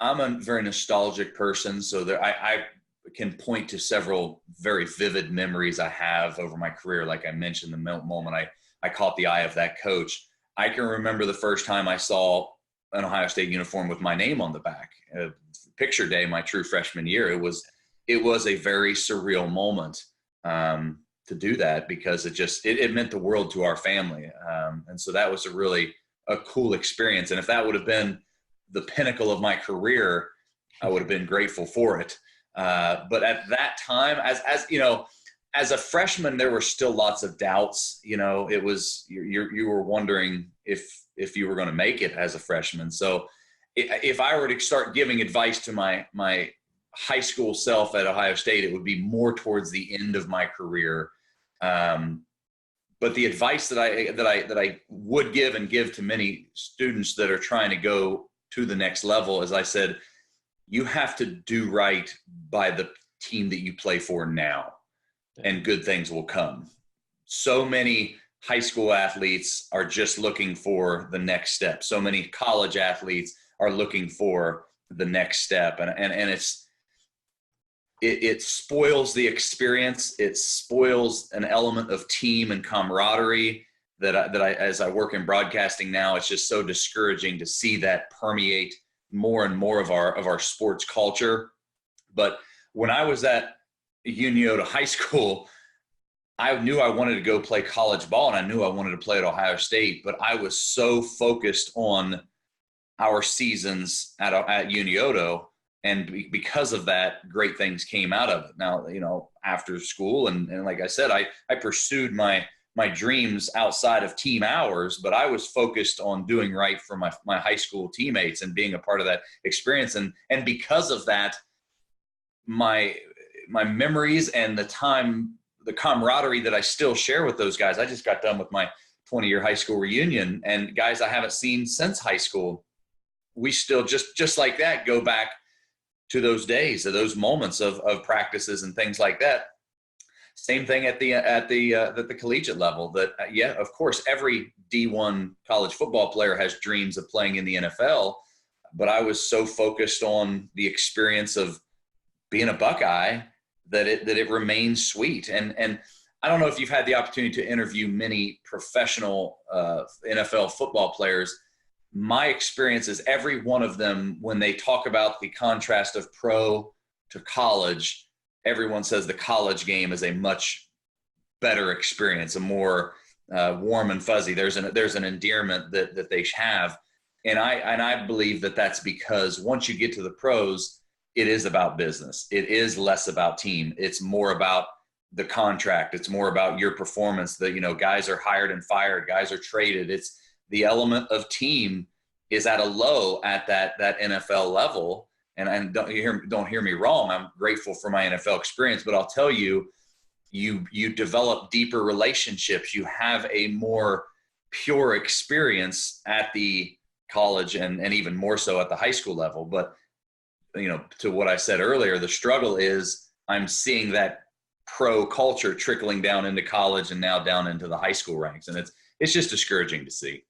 I'm a very nostalgic person, so I can point to several very vivid memories I have over my career. Like I mentioned, the moment I caught the eye of that coach. I can remember the first time I saw an Ohio State uniform with my name on the back. Picture day, my true freshman year. It was a very surreal moment to do that, because it meant the world to our family. And so that was a cool experience. And if that would have been the pinnacle of my career, I would have been grateful for it. But at that time, as you know, as a freshman, there were still lots of doubts. You know, it was you were wondering if you were going to make it as a freshman. So if I were to start giving advice to my high school self at Ohio State, it would be more towards the end of my career. But the advice that I would give to many students that are trying to go to the next level, as I said, you have to do right by the team that you play for now, and good things will come. So many high school athletes are just looking for the next step. So many college athletes are looking for the next step. And it spoils the experience. It spoils an element of team and camaraderie that I, as I work in broadcasting now, it's just so discouraging to see that permeate more and more of our sports culture. But when I was at Uniontola High School, I knew I wanted to go play college ball, and I knew I wanted to play at Ohio State, but I was so focused on our seasons at Uniontola, and because of that, great things came out of it. Now, you know, after school, and like I said, I pursued my dreams outside of team hours, but I was focused on doing right for my high school teammates and being a part of that experience. And because of that, my memories and the camaraderie that I still share with those guys. I just got done with my 20-year high school reunion, and guys I haven't seen since high school. We still just like that go back to those days, to those moments of practices and things like that. Same thing at the collegiate level. That yeah, of course, every D1 college football player has dreams of playing in the NFL, but I was so focused on the experience of being a Buckeye that it remains sweet. And I don't know if you've had the opportunity to interview many professional NFL football players. My experience is every one of them, when they talk about the contrast of pro to college, everyone says the college game is a much better experience, a more warm and fuzzy. There's an endearment that they have. And I believe that that's because once you get to the pros, it is about business. It is less about team. It's more about the contract. It's more about your performance. That, you know, guys are hired and fired. Guys are traded. It's the element of team is at a low at that NFL level. And don't hear me wrong. I'm grateful for my NFL experience, but I'll tell you, you develop deeper relationships. You have a more pure experience at the college and even more so at the high school level. But you know, to what I said earlier, the struggle is I'm seeing that pro culture trickling down into college and now down into the high school ranks. And it's just discouraging to see.